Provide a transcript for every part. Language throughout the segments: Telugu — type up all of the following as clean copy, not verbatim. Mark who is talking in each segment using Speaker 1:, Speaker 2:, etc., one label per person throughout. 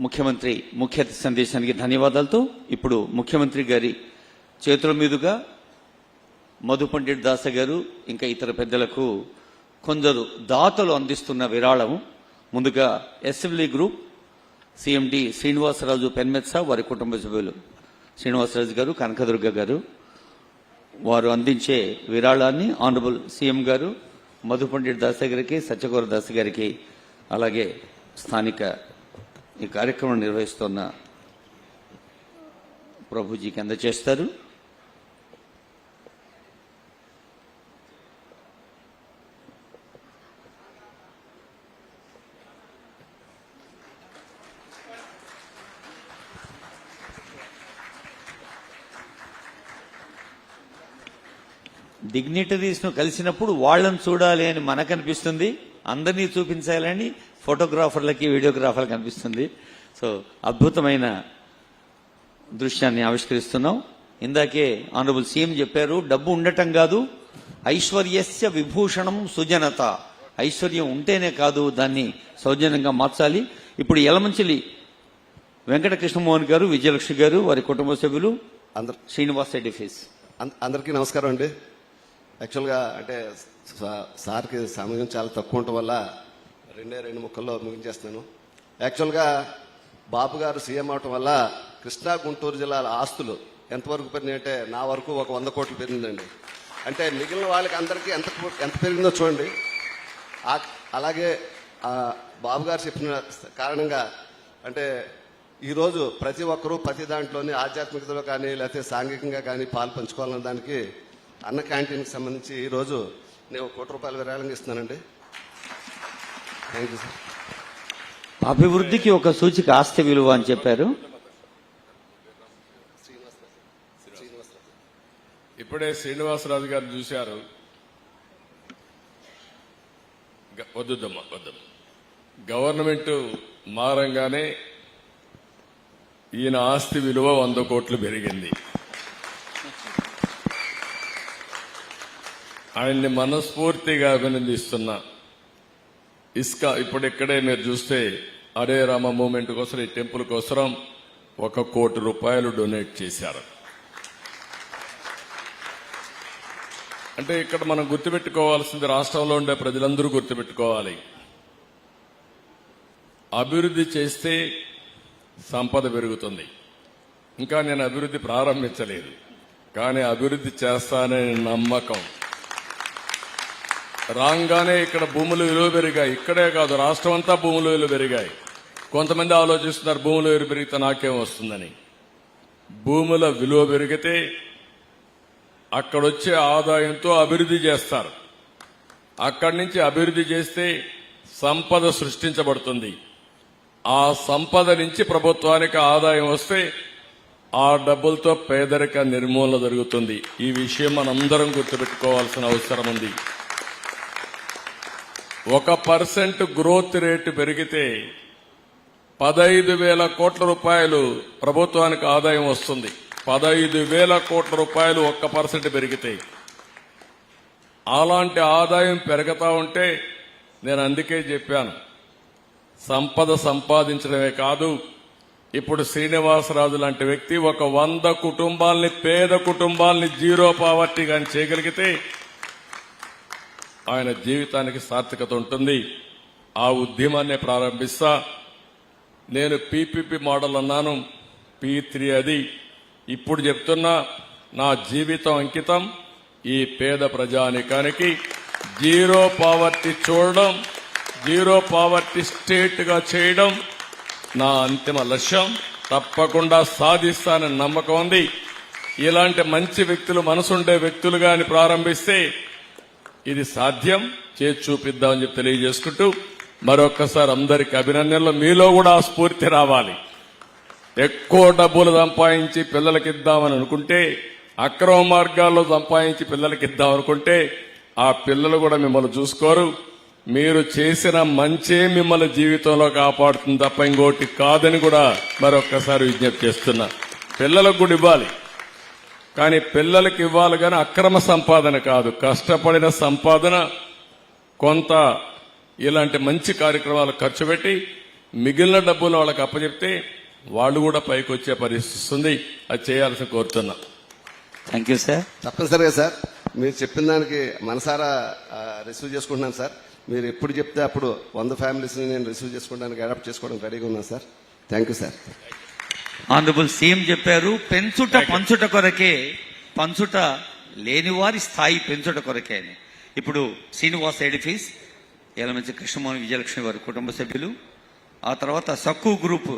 Speaker 1: ముఖ్యమంత్రి ముఖ్య అతిథి సందేశానికి ధన్యవాదాలతో ఇప్పుడు ముఖ్యమంత్రి గారి చేతుల మీదుగా మధు పండిట్ దాస గారు ఇంకా ఇతర పెద్దలకు కొందరు దాతలు అందిస్తున్న విరాళం. ముందుగా assembly group CMD Srinivasaraju Penmetsa వారి కుటుంబ సభ్యులు శ్రీనివాసరాజు గారు, కనకదుర్గ గారు వారు అందించే విరాళాన్ని ఆనరబుల్ సీఎం గారు మధు పండిట్ దాస గారికి, సత్యగౌర దాస గారికి, అలాగే స్థానిక ఈ కార్యక్రమం నిర్వహిస్తున్న ప్రభుజీకి అందజేస్తారు. డిగ్నిటరీస్ ను కలిసినప్పుడు వాళ్ళని చూడాలి అని మనకు అనిపిస్తుంది, అందరినీ చూపించాలని ఫోటోగ్రాఫర్లకి, వీడియోగ్రాఫర్లకి అనిపిస్తుంది. సో అద్భుతమైన దృశ్యాన్ని ఆవిష్కరిస్తున్నాం. ఇందాకే ఆనరబుల్ సీఎం చెప్పారు, డబ్బు ఉండటం కాదు ఐశ్వర్యస్య విభూషణం సుజనత. ఐశ్వర్యం ఉంటేనే కాదు, దాన్ని సౌజన్యంగా మార్చాలి. ఇప్పుడు యలమంచిలి వెంకట కృష్ణమోహన్ గారు, విజయలక్ష్మి గారు, వారి కుటుంబ సభ్యులు, శ్రీనివాస్ రెడ్డి ఫేస్.
Speaker 2: అందరికీ నమస్కారం అండి. యాక్చువల్గా అంటే సార్కి సమయం చాలా తక్కువ ఉండటం వల్ల రెండు ముక్కల్లో ముగించేస్తున్నాను. యాక్చువల్గా బాబు గారు సీఎం అవటం వల్ల కృష్ణా గుంటూరు జిల్లాల ఆస్తులు ఎంతవరకు పెరిగినాయంటే నా వరకు ఒక 100 కోట్లు పెరిగిందండి. అంటే మిగిలిన వాళ్ళకి అందరికీ ఎంత పెరిగిందో చూడండి. అలాగే బాబు గారు చెప్పిన కారణంగా అంటే ఈరోజు ప్రతి ఒక్కరూ ప్రతి దాంట్లోని ఆధ్యాత్మికతలో కానీ లేకపోతే సాంఘికంగా కానీ పాలు పంచుకోవాలన్న దానికి అన్న క్యాంటీన్కి సంబంధించి ఈరోజు నేను 1 కోటి రూపాయలు విరాళంగా ఇస్తున్నానండి. Thank you sir.
Speaker 1: అభివృద్ధికి ఒక సూచిక ఆస్తి విలువ అని చెప్పారు.
Speaker 3: ఇప్పుడే శ్రీనివాసరాజు గారు చూశారు. వద్దుద్దమ్మా వద్దమ్మా. గవర్నమెంట్ మారంగానే ఈయన ఆస్తి విలువ 100 కోట్లు పెరిగింది. ఆయన్ని మనస్ఫూర్తిగా అభినందిస్తున్నా. ఇప్పుడు ఇక్కడే మీరు చూస్తే హరే రామ మూవ్మెంట్ కోసం, ఈ టెంపుల్ కోసం 1 కోటి రూపాయలు డొనేట్ చేశారు. అంటే ఇక్కడ మనం గుర్తుపెట్టుకోవాల్సింది, రాష్ట్రంలో ఉండే ప్రజలందరూ గుర్తుపెట్టుకోవాలి, అభివృద్ధి చేస్తే సంపద పెరుగుతుంది. ఇంకా నేను అభివృద్ధి ప్రారంభించలేదు, కానీ అభివృద్ధి చేస్తాననే నమ్మకం. రాగానే ఇక్కడ భూముల విలువ పెరిగాయి. ఇక్కడే కాదు, రాష్ట్రం అంతా భూముల విలువ పెరిగాయి. కొంతమంది ఆలోచిస్తున్నారు భూముల విలువ పెరిగితే నాకేం వస్తుందని. భూముల విలువ పెరిగితే అక్కడొచ్చే ఆదాయంతో అభివృద్ధి చేస్తారు. అక్కడి నుంచి అభివృద్ధి చేస్తే సంపద సృష్టించబడుతుంది. ఆ సంపద నుంచి ప్రభుత్వానికి ఆదాయం వస్తే ఆ డబ్బులతో పేదరిక నిర్మూలన జరుగుతుంది. ఈ విషయం మనందరం గుర్తుపెట్టుకోవాల్సిన అవసరం ఉంది. 1% గ్రోత్ రేటు పెరిగితే 15,000 కోట్ల రూపాయలు ప్రభుత్వానికి ఆదాయం వస్తుంది. 15,000 కోట్ల రూపాయలు 1% పెరిగితే. అలాంటి ఆదాయం పెరుగుతా ఉంటే నేను అందుకే చెప్పాను, సంపద సంపాదించడమే కాదు, ఇప్పుడు శ్రీనివాసరాజు లాంటి వ్యక్తి ఒక 100 కుటుంబాలని, పేద కుటుంబాలని జీరో పావర్టీ గాని చేయగలిగితే ఆయన జీవితానికి సార్థకత ఉంటుంది. ఆ ఉద్యమాన్ని ప్రారంభిస్తా. నేను పీపీపీ మోడల్ అన్నాను, P3 అది. ఇప్పుడు చెప్తున్నా, నా జీవితం అంకితం ఈ పేద ప్రజానికానికి జీరో పావర్టీ చూడడం, జీరో పావర్టీ స్టేట్ గా చేయడం నా అంతిమ లక్ష్యం. తప్పకుండా సాధిస్తానని నమ్మకం ఉంది. ఇలాంటి మంచి వ్యక్తులు, మనసుండే వ్యక్తులుగాని ప్రారంభిస్తే ఇది సాధ్యం. చేసి చూపిద్దామని చెప్పి తెలియజేసుకుంటూ మరొక్కసారి అందరికి అభినందనలు. మీలో కూడా ఆ స్ఫూర్తి రావాలి. ఎక్కువ డబ్బులు సంపాదించి పిల్లలకి ఇద్దామని అనుకుంటే, అక్రమ మార్గాల్లో సంపాదించి పిల్లలకి ఇద్దామనుకుంటే ఆ పిల్లలు కూడా మిమ్మల్ని చూసుకోరు. మీరు చేసిన మంచే మిమ్మల్ని జీవితంలో కాపాడుతుంది తప్ప ఇంకోటి కాదని కూడా మరొక్కసారి విజ్ఞప్తి చేస్తున్నా. పిల్లలకు కూడా ఇవ్వాలి, కానీ పిల్లలకి ఇవ్వాలి కానీ అక్రమ సంపాదన కాదు, కష్టపడిన సంపాదన కొంత ఇలాంటి మంచి కార్యక్రమాలు ఖర్చు పెట్టి మిగిలిన డబ్బులు వాళ్ళకి అప్పచెప్తే వాళ్ళు కూడా పైకి వచ్చే పరిస్థితి వస్తుంది. అది చేయాల్సి కోరుతున్నా.
Speaker 1: Thank you sir.
Speaker 2: తప్పనిసరిగా సార్ మీరు చెప్పిన దానికి మనసారా రిసీవ్ చేసుకుంటున్నాను సార్. మీరు ఎప్పుడు చెప్తే అప్పుడు 100 ఫ్యామిలీస్ని నేను రిసీవ్ చేసుకోవడానికి అడాప్ట్ చేసుకోవడానికి రెడీగా ఉన్నాను sir. Thank you sir.
Speaker 1: Honourable CM చెప్పారు, పెంచుట పంచుట కొరకే, పంచుట లేనివారి స్థాయి పెంచుట కొరకే అని. ఇప్పుడు శ్రీనివాస్ ఎడిఫీస్, యలమంచి కృష్ణమోహన్ విజయలక్ష్మి వారి కుటుంబ సభ్యులు, ఆ తర్వాత Sakku group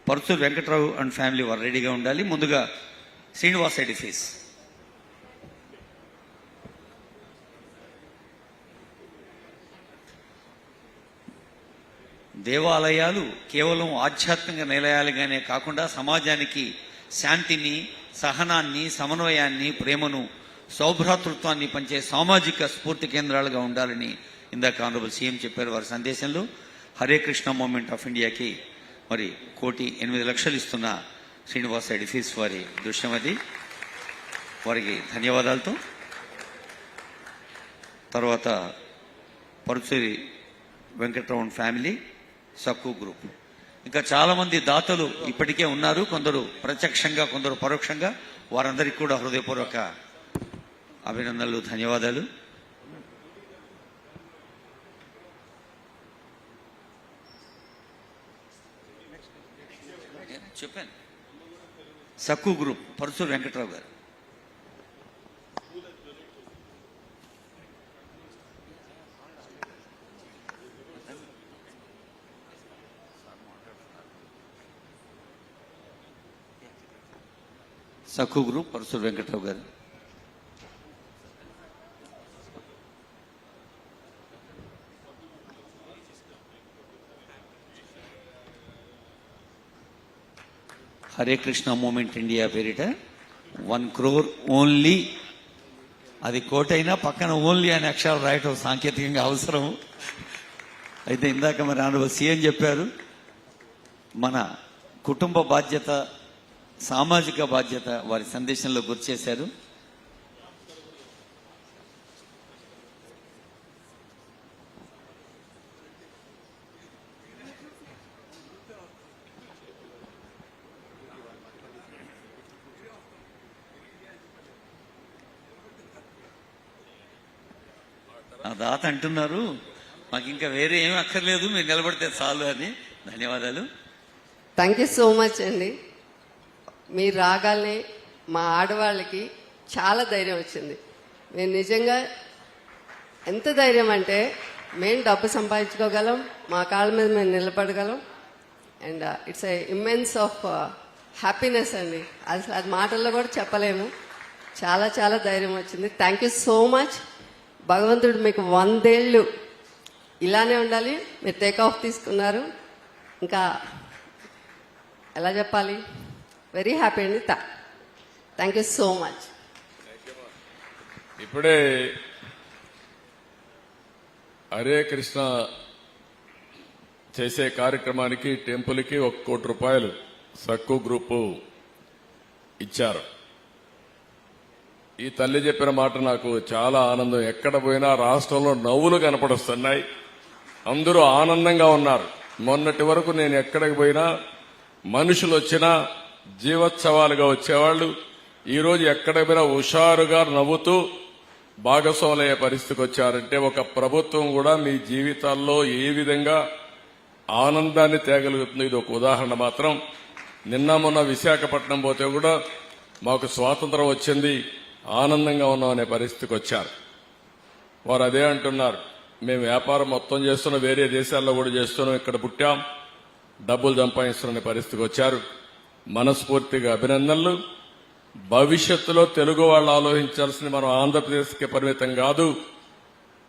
Speaker 1: Paruchuru Venkatrao and family వారు రెడీగా ఉండాలి. ముందుగా శ్రీనివాస్ ఎడిఫీస్. దేవాలయాలు కేవలం ఆధ్యాత్మిక నిలయాలుగానే కాకుండా సమాజానికి శాంతిని, సహనాన్ని, సమన్వయాన్ని, ప్రేమను, సౌభ్రాతృత్వాన్ని పంచే సామాజిక స్ఫూర్తి కేంద్రాలుగా ఉండాలని ఇందాక ఆనరబుల్ సీఎం చెప్పారు వారి సందేశంలో. హరే కృష్ణ మూవ్మెంట్ ఆఫ్ ఇండియాకి మరి 1,08,00,000 ఇస్తున్న శ్రీనివాస్ ఎడిఫీస్ వారి దృశ్యం అది. వారికి ధన్యవాదాలతో తర్వాత పరుచూరి వెంకట్రావు ఫ్యామిలీ, సక్కు గ్రూప్, ఇంకా చాలా మంది దాతలు ఇప్పటికే ఉన్నారు, కొందరు ప్రత్యక్షంగా కొందరు పరోక్షంగా. వారందరికీ కూడా హృదయపూర్వక అభినందనలు, ధన్యవాదాలు. చెప్పాను సక్కు గ్రూప్ పరుచూరు వెంకట్రావు గారు. సక్కు గ్రూప్ పరుచూరు వెంకట్రావు గారు. హరే కృష్ణ మూమెంట్ ఇండియా పేరిట 1 crore ఓన్లీ. అది కోటైనా పక్కన ఓన్లీ అనే అక్షరాలు రాయటం సాంకేతికంగా అవసరం. అయితే ఇందాక మరి ఆనరబుల్ సీఎం చెప్పారు, మన కుటుంబ బాధ్యత, సామాజిక బాధ్యత వారి సందేశంలో గుర్తు చేశారు. ఆ దాత అంటున్నారు మాకు ఇంకా వేరే ఏమీ అక్కర్లేదు, మీరు నిలబడితే చాలు అని. ధన్యవాదాలు.
Speaker 4: థ్యాంక్ యూ సో మచ్ అండి. మీరు రాగానే మా ఆడవాళ్ళకి చాలా ధైర్యం వచ్చింది. మేము నిజంగా ఎంత ధైర్యం అంటే మేము డబ్బు సంపాదించుకోగలం, మా కాళ్ళ మీద మేము నిలబడగలం. And it's a immense of happiness అండి. అసలు అది మాటల్లో కూడా చెప్పలేము. చాలా చాలా ధైర్యం వచ్చింది. Thank you so much. భగవంతుడు మీకు 100 ఏళ్ళు ఇలానే ఉండాలి. మీరు టేక్ ఆఫ్ తీసుకున్నారు, ఇంకా ఎలా చెప్పాలి, వెరీ హ్యాపీ అండి. Thank you so much.
Speaker 3: ఇప్పుడే హరే కృష్ణ చేసే కార్యక్రమానికి టెంపుల్కి 1 కోటి రూపాయలు సక్కు గ్రూపు ఇచ్చారు. ఈ తల్లి చెప్పిన మాట నాకు చాలా ఆనందం. ఎక్కడ పోయినా రాష్ట్రంలో నవ్వులు కనపడుస్తున్నాయి, అందరూ ఆనందంగా ఉన్నారు. మొన్నటి వరకు నేను ఎక్కడికి పోయినా మనుషులు వచ్చినా జీవోత్సవాలుగా వచ్చేవాళ్లు, ఈరోజు ఎక్కడికి పోయినా హుషారుగా నవ్వుతూ భాగస్వాములయ్యే పరిస్థితికి వచ్చారంటే ఒక ప్రభుత్వం కూడా మీ జీవితాల్లో ఏ విధంగా ఆనందాన్ని తేగలుగుతుంది. ఇది ఒక ఉదాహరణ మాత్రం. నిన్న మొన్న విశాఖపట్నం పోతే కూడా మాకు స్వాతంత్రం వచ్చింది, ఆనందంగా ఉన్నాం అనే పరిస్థితికి వచ్చారు. వారు అదే అంటున్నారు, మేము వ్యాపారం మొత్తం చేస్తున్నాం, వేరే దేశాల్లో కూడా చేస్తున్నాం, ఇక్కడ పుట్టాం, డబ్బులు సంపాదిస్తున్న పరిస్థితికి వచ్చారు. మనస్ఫూర్తిగా అభినందనలు. భవిష్యత్తులో తెలుగు వాళ్ళు ఆలోచించాల్సింది మనం ఆంధ్రప్రదేశ్కి పరిమితం కాదు,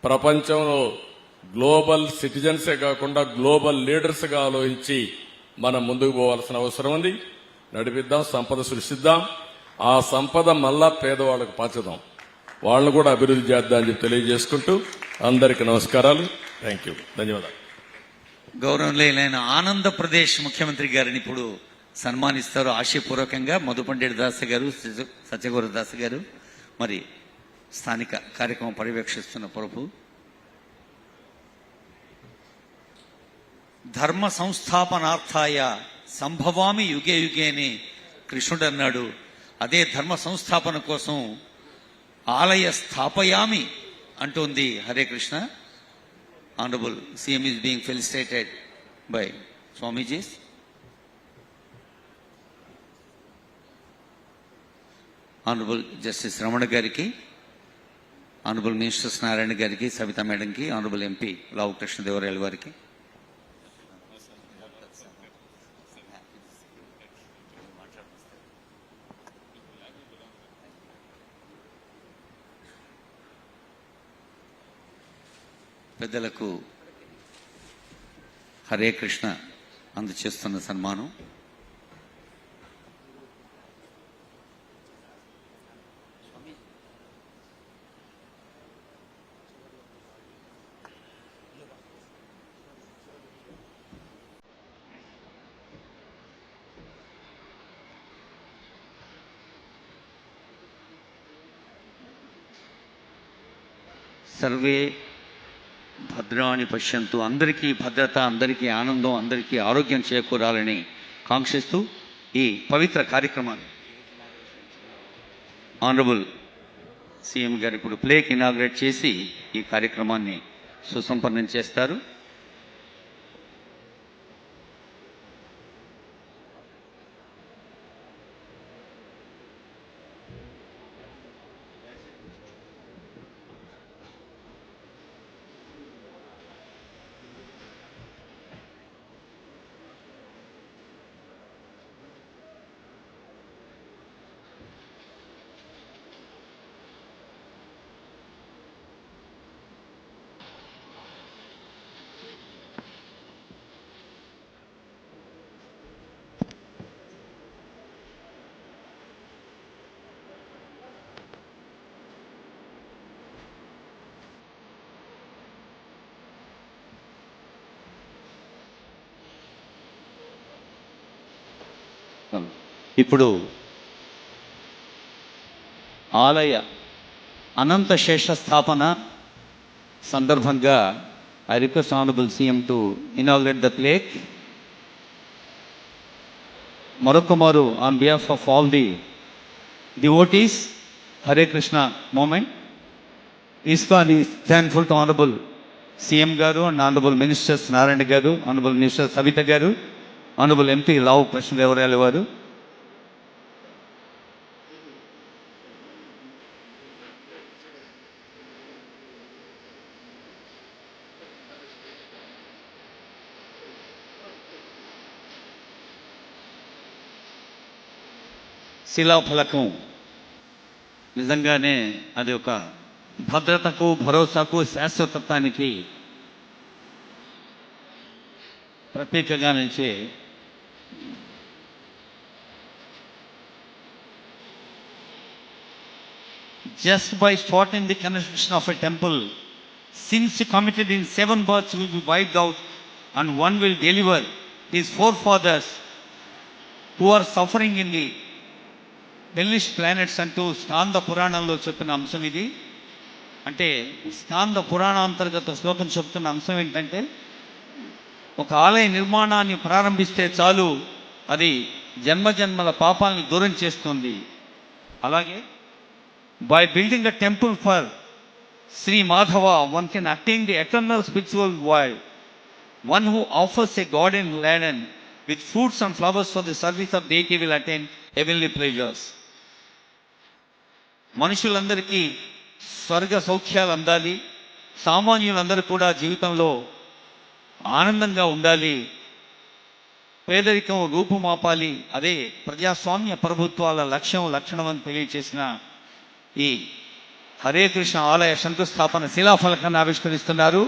Speaker 3: ప్రపంచంలో గ్లోబల్ సిటిజన్సే కాకుండా గ్లోబల్ లీడర్స్ గా ఆలోచించి మనం ముందుకు పోవాల్సిన అవసరం ఉంది. నడిపిద్దాం, సంపద సృష్టిద్దాం, ఆ సంపద మళ్ళా పేదవాళ్లకు పంచుదాం, వాళ్ళను కూడా అభివృద్ధి చేద్దాం అని చెప్పి తెలియజేసుకుంటూ అందరికీ నమస్కారాలు. థ్యాంక్ యూ, ధన్యవాదాలు.
Speaker 1: గౌరవనీయులైన ఆంధ్రప్రదేశ్ ముఖ్యమంత్రి గారిని ఇప్పుడు సన్మానిస్తారు ఆశయపూర్వకంగా మధుపండేటి దాస్ గారు, సత్యగౌర దాస్ గారు. మరి స్థానిక కార్యక్రమం పర్యవేక్షిస్తున్న ప్రభు ధర్మ సంస్థాపనార్థాయ సంభవామి యుగే యుగే అని కృష్ణుడు అన్నాడు. అదే ధర్మ సంస్థాపన కోసం ఆలయ స్థాపయామి అంటోంది Hare Krishna. Honourable CM is being felicitated by swamijis. Honourable justice Ramana గారికి, ఆనరబుల్ మినిస్టర్స్ నారాయణ గారికి, సవితా మేడంకి, ఆనరబుల్ ఎంపీ లావు కృష్ణదేవరాయలు వారికి, పెద్దలకు హరే కృష్ణ అందచేస్తున్న సన్మానం. సర్వే భద్రాణి పశ్యంతు, అందరికీ భద్రత, అందరికీ ఆనందం, అందరికీ ఆరోగ్యం చేకూరాలని కాంక్షిస్తూ ఈ పవిత్ర కార్యక్రమాన్ని ఆనరబుల్ సీఎం గారు ఇప్పుడు ప్లేక్ ఇనాగ్రేట్ చేసి ఈ కార్యక్రమాన్ని సుసంపన్నం చేస్తారు. ఇప్పుడు ఆలయ అనంత శేష స్థాపన సందర్భంగా I request honourable CM to inaugurate the plaque. మరొకమారు on behalf of all the devotees Hare Krishna movement, ISKCON is thankful to honourable CM garu and honourable ministers Narayana garu, honourable minister Savitha గారు, ఆనరబుల్ ఎంపీ లావు కృష్ణదేవరాయలు వారు, శిలాఫలకం నిజంగానే అది ఒక భద్రతకు, భరోసాకు, శాశ్వతత్వానికి ప్రత్యేకంగా నుంచి just by starting the construction of a temple, sins committed in 7 births will be wiped out and one will deliver his forefathers who are suffering in the hellish planets అంటూ స్కాంద పురాణంలో చెప్పిన అంశం ఇది. అంటే స్కాంద పురాణాంతర్గత శ్లోకం చెప్తున్న అంశం ఏంటంటే, ఒక ఆలయ నిర్మాణాన్ని ప్రారంభిస్తే చాలు అది జన్మజన్మల పాపాలను దూరం చేస్తుంది. అలాగే by building a temple for Sri Madhava, one can attain the eternal spiritual world. One who offers a garden laden with fruits and flowers for the service of deity will attain heavenly pleasures. మనుషులందరికీ స్వర్గ సౌఖ్యాలు అందాలి, సామాన్యులందరూ కూడా జీవితంలో ఆనందంగా ఉండాలి, పేదరికం రూపుమాపాలి, అదే ప్రజాస్వామ్య ప్రభుత్వాల లక్ష్యం, లక్షణం అని తెలియచేసిన ఈ హరే కృష్ణ ఆలయ శంకుస్థాపన శిలాఫలకాన్ని ఆవిష్కరిస్తున్నారు.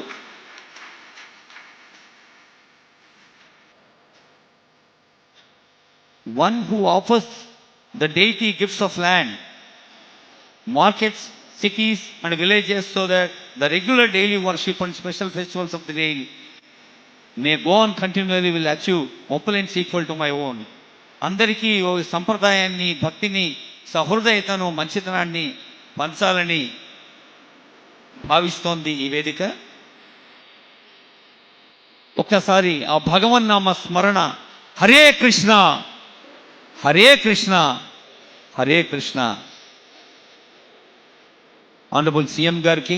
Speaker 1: One who offers the deity gifts of land, markets, cities and villages so that the regular daily worship and special festivals of the day may go on continually will achieve opulence equal to my own. అందరికీ ఓ సంప్రదాయాన్ని, భక్తిని, సహృదయతను, మంచితనాన్ని పంచాలని భావిస్తోంది ఈ వేదిక. ఒక్కసారి ఆ భగవన్నామ స్మరణ, హరే కృష్ణ హరే కృష్ణ హరే కృష్ణ. ఆనరబుల్ సీఎం గారికి,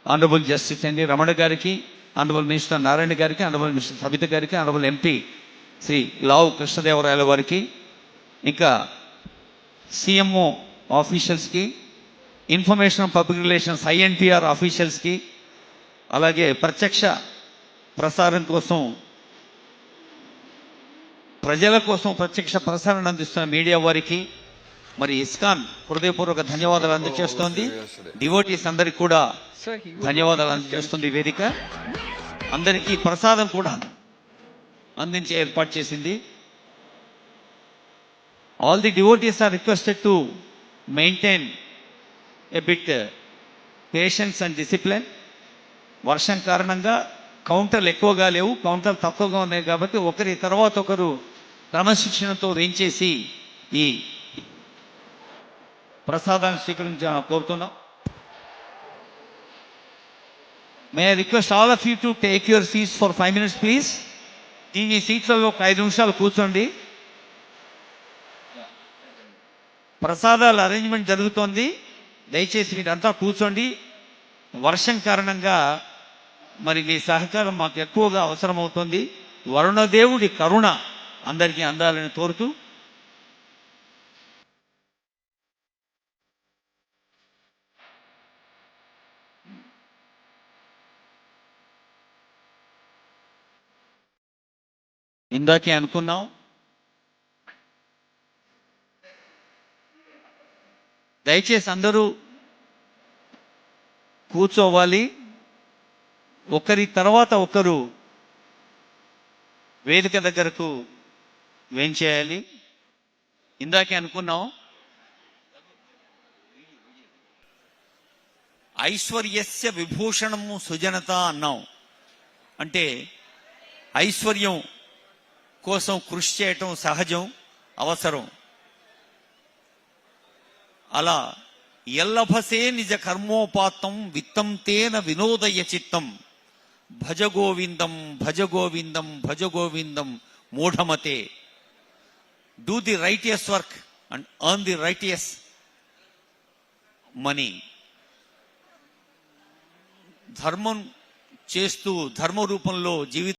Speaker 1: ఆనరబుల్ జస్టిస్ ఎన్వి రమణ గారికి, ఆనరబుల్ మినిస్టర్ నారాయణ గారికి, ఆనరబుల్ మినిస్టర్ సబిత గారికి, ఆనరబుల్ ఎంపీ శ్రీ లావు కృష్ణదేవరాయల వారికి, ఇంకా సిఎంఓ ఆఫీషియల్స్కి, ఇన్ఫర్మేషన్ పబ్లిక్ రిలేషన్స్ ఐఎన్పిఆర్ ఆఫీషియల్స్కి, అలాగే ప్రత్యక్ష ప్రసారం కోసం, ప్రజల కోసం ప్రత్యక్ష ప్రసారం అందిస్తున్న మీడియా వారికి, మరి ఇస్కాన్ హృదయపూర్వక ధన్యవాదాలు అందజేస్తోంది. డివోటీస్ అందరికి కూడా ధన్యవాదాలు అందజేస్తుంది వేదిక. అందరికీ ప్రసాదం కూడా అందించే ఏర్పాటు చేసింది. All the devotees are requested to maintain a bit patience and discipline. వర్షం కారణంగా కౌంటర్లు ఎక్కువగా లేవు, కౌంటర్లు తక్కువగా ఉన్నాయి కాబట్టి ఒకరి తర్వాత ఒకరు క్రమశిక్షణతో వేయించేసి ఈ ప్రసాదాన్ని స్వీకరించాలని కోరుతున్నాం. May I request all of you to take your seats for 5 minutes please. ఈ సీట్స్లో ఒక 5 నిమిషాలు కూర్చోండి. ప్రసాదాల అరేంజ్మెంట్ జరుగుతోంది, దయచేసి మీరంతా కూర్చోండి. వర్షం కారణంగా మరి మీ సహకారం మాకు ఎక్కువగా అవసరమవుతుంది. వరుణదేవుడి కరుణ అందరికీ అందాలని కోరుతూ ఇందాకే అనుకున్నాం, దయచేసి అందరూ కూర్చోవాలి. ఒకరి తర్వాత ఒకరు వేదిక దగ్గరకు వేంచేయాలి. ఇందాకే అనుకున్నాం, ఐశ్వర్యస్య విభూషణము సుజనత అన్నాం. అంటే ఐశ్వర్యం కోసం కృషి చేయటం సహజం, అవసరం. అలా ఎల్లభసే నిజ కర్మోపాత్తం విత్తం తేన వినోదయ చిత్తం భజ గోవిందం భజ గోవిందం భజ గోవిందం మూఢమతే. Do the righteous work and earn the righteous money. ధర్మం చేస్తూ ధర్మ రూపంలో జీవితం